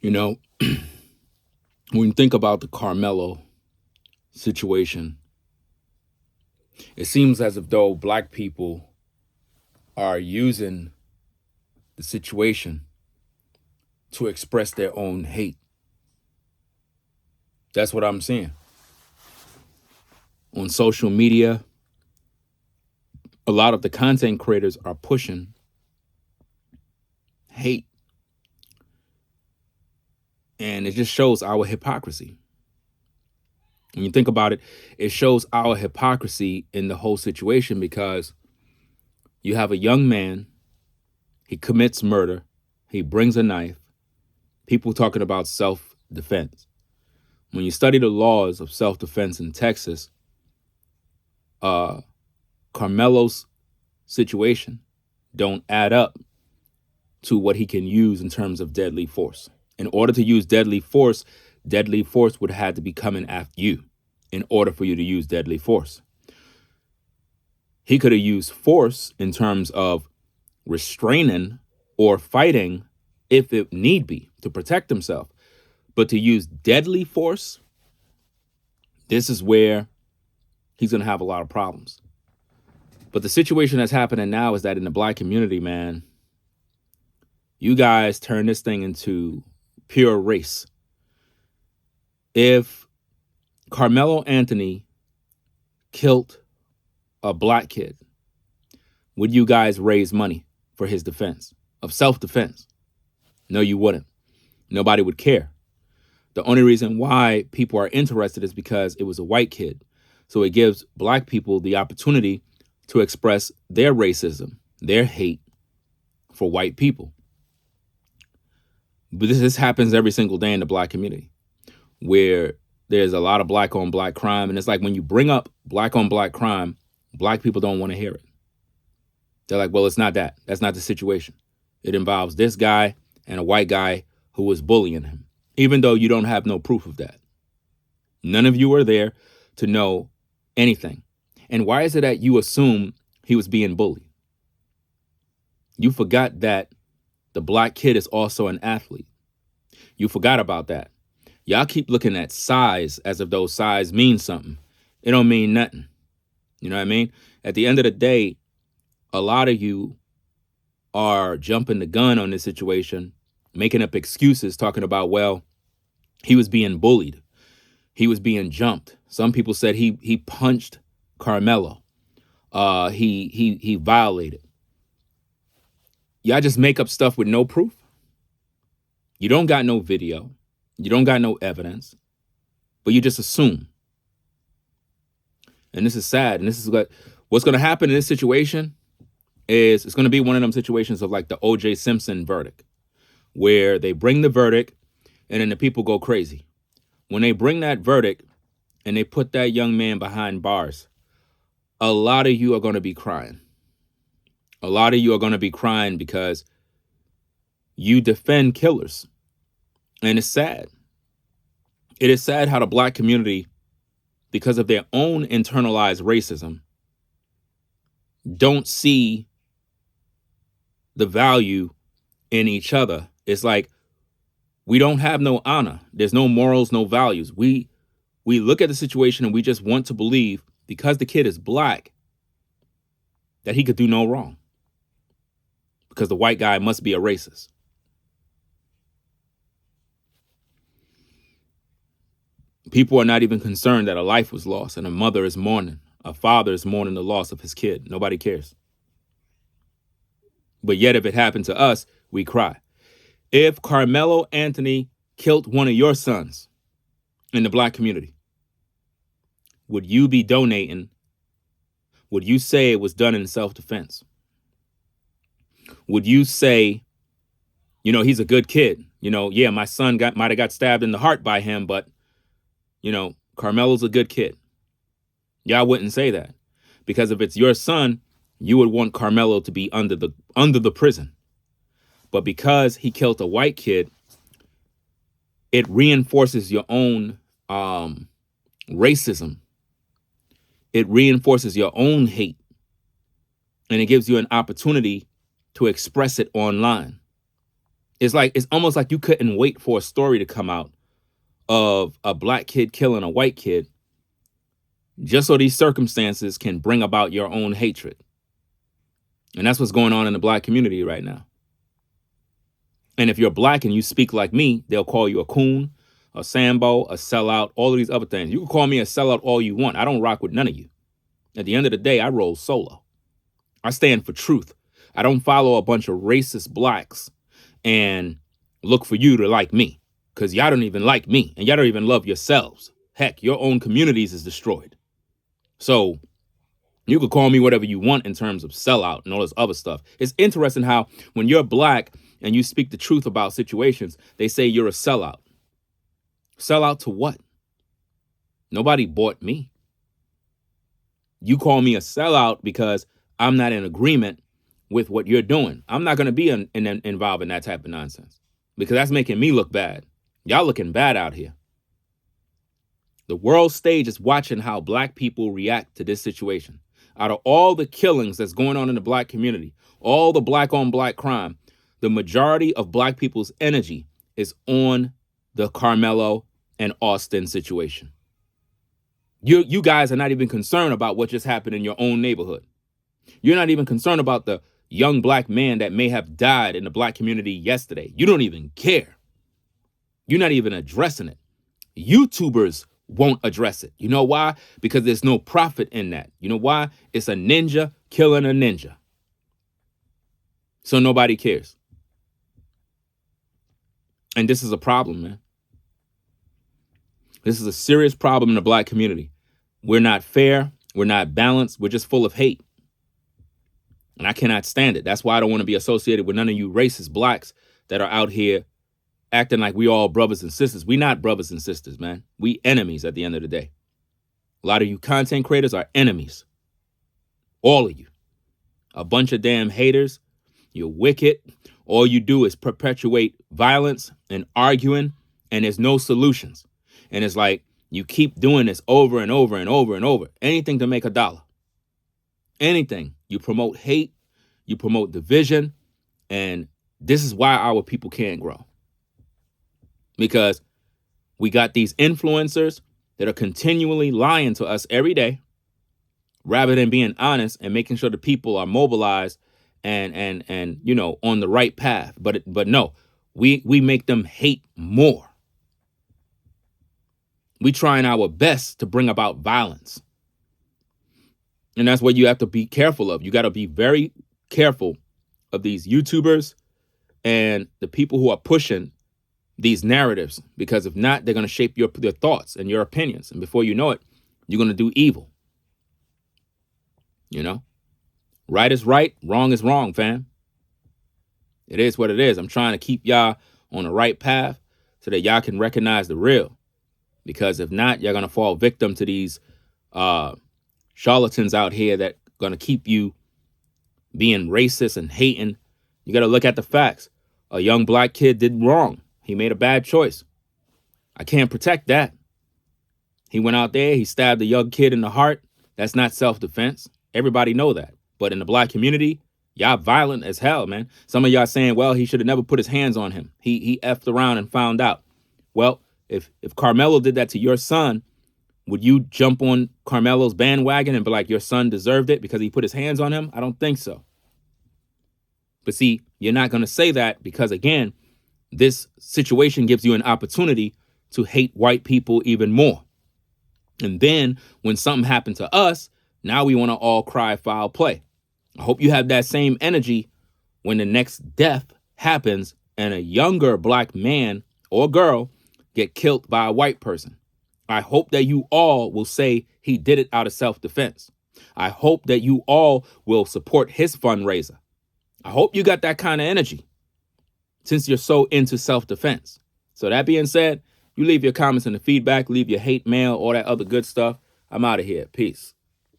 You know, when you think about the Karmelo situation, it seems as if though black people are using the situation to express their own hate. That's what I'm seeing. On social media, a lot of the content creators are pushing hate. And it just shows our hypocrisy. When you think about it, it shows our hypocrisy in the whole situation because you have a young man, he commits murder, he brings a knife, people talking about self-defense. When you study the laws of self-defense in Texas, Karmelo's situation don't add up to what he can use in terms of deadly force. In order to use deadly force would have to be coming after you in order for you to use deadly force. He could have used force in terms of restraining or fighting if it need be to protect himself. But to use deadly force, this is where he's going to have a lot of problems. But the situation that's happening now is that in the black community, man, you guys turn this thing into pure race. If Carmelo Anthony killed a black kid, would you guys raise money for his defense of self-defense? No, you wouldn't. Nobody would care. The only reason why people are interested is because it was a white kid. So it gives black people the opportunity to express their racism, their hate for white people. But this happens every single day in the black community where there's a lot of black on black crime. And it's like when you bring up black on black crime, black people don't want to hear it. They're like, well, it's not that. That's not the situation. It involves this guy and a white guy who was bullying him, even though you don't have no proof of that. None of you are there to know anything. And why is it that you assume he was being bullied? You forgot that the black kid is also an athlete. You forgot about that. Y'all keep looking at size as if those size means something. It don't mean nothing. You know what I mean? At the end of the day, a lot of you are jumping the gun on this situation, making up excuses, talking about, well, he was being bullied. He was being jumped. Some people said he punched Karmelo. He violated. Y'all just make up stuff with no proof. You don't got no video. You don't got no evidence, but you just assume. And this is sad. And this is what's going to happen in this situation is it's going to be one of them situations of like the O.J. Simpson verdict, where they bring the verdict and then the people go crazy. When they bring that verdict and they put that young man behind bars, a lot of you are going to be crying. A lot of you are going to be crying because you defend killers. And it's sad. It is sad how the black community, because of their own internalized racism, don't see the value in each other. It's like we don't have no honor. There's no morals, no values. We look at the situation and we just want to believe because the kid is black that he could do no wrong. Because the white guy must be a racist. People are not even concerned that a life was lost and a mother is mourning. A father is mourning the loss of his kid. Nobody cares. But yet if it happened to us, we cry. If Carmelo Anthony killed one of your sons in the black community, would you be donating? Would you say it was done in self-defense? Would you say, he's a good kid? Yeah, my son might have got stabbed in the heart by him, but Carmelo's a good kid. Y'all wouldn't say that. Because if it's your son, you would want Carmelo to be under the prison. But because he killed a white kid, it reinforces your own racism. It reinforces your own hate. And it gives you an opportunity to express it online. It's almost like you couldn't wait for a story to come out of a black kid killing a white kid just so these circumstances can bring about your own hatred. And that's what's going on in the black community right now. And if you're black and you speak like me, they'll call you a coon, a Sambo, a sellout, all of these other things. You can call me a sellout all you want. I don't rock with none of you. At the end of the day, I roll solo. I stand for truth. I don't follow a bunch of racist blacks and look for you to like me, because y'all don't even like me and y'all don't even love yourselves. Heck, your own communities is destroyed. So you could call me whatever you want in terms of sellout and all this other stuff. It's interesting how when you're black and you speak the truth about situations, they say you're a sellout. Sellout to what? Nobody bought me. You call me a sellout because I'm not in agreement with what you're doing. I'm not going to be involved in that type of nonsense because that's making me look bad. Y'all looking bad out here. The world stage is watching how black people react to this situation. Out of all the killings that's going on in the black community, all the black on black crime, the majority of black people's energy is on the Karmelo and Austin situation. You guys are not even concerned about what just happened in your own neighborhood. You're not even concerned about the young black man that may have died in the black community yesterday. You don't even care. You're not even addressing it. YouTubers won't address it. You know why? Because there's no profit in that. You know why? It's a ninja killing a ninja. So nobody cares. And this is a problem, man. This is a serious problem in the black community. We're not fair. We're not balanced. We're just full of hate. And I cannot stand it. That's why I don't want to be associated with none of you racist blacks that are out here acting like we all brothers and sisters. We not brothers and sisters, man. We enemies at the end of the day. A lot of you content creators are enemies. All of you. A bunch of damn haters. You're wicked. All you do is perpetuate violence and arguing, and there's no solutions. And it's like you keep doing this over and over and over and over. Anything to make a dollar. Anything. You promote hate. You promote division. And this is why our people can't grow. Because we got these influencers that are continually lying to us every day rather than being honest and making sure the people are mobilized and you know, on the right path. But no, we make them hate more. We trying our best to bring about violence. And that's what you have to be careful of. You got to be very careful of these YouTubers and the people who are pushing these narratives, because if not, they're going to shape your thoughts and your opinions. And before you know it, you're going to do evil. You know, right is right. Wrong is wrong, fam. It is what it is. I'm trying to keep y'all on the right path so that y'all can recognize the real. Because if not, you're going to fall victim to these charlatans out here that going to keep you being racist and hating. You got to look at the facts. A young black kid did wrong. He made a bad choice. I can't protect that. He went out there, he stabbed a young kid in the heart. That's not self-defense. Everybody know that. But in the black community, y'all violent as hell, man. Some of y'all saying, well, he should have never put his hands on him. He effed around and found out. Well, if Karmelo did that to your son, would you jump on Karmelo's bandwagon and be like, your son deserved it because he put his hands on him? I don't think so. But see, you're not going to say that because, again, this situation gives you an opportunity to hate white people even more. And then when something happened to us, now we want to all cry foul play. I hope you have that same energy when the next death happens and a younger black man or girl get killed by a white person. I hope that you all will say he did it out of self-defense. I hope that you all will support his fundraiser. I hope you got that kind of energy since you're so into self-defense. So that being said, you leave your comments in the feedback, leave your hate mail, all that other good stuff. I'm out of here. Peace.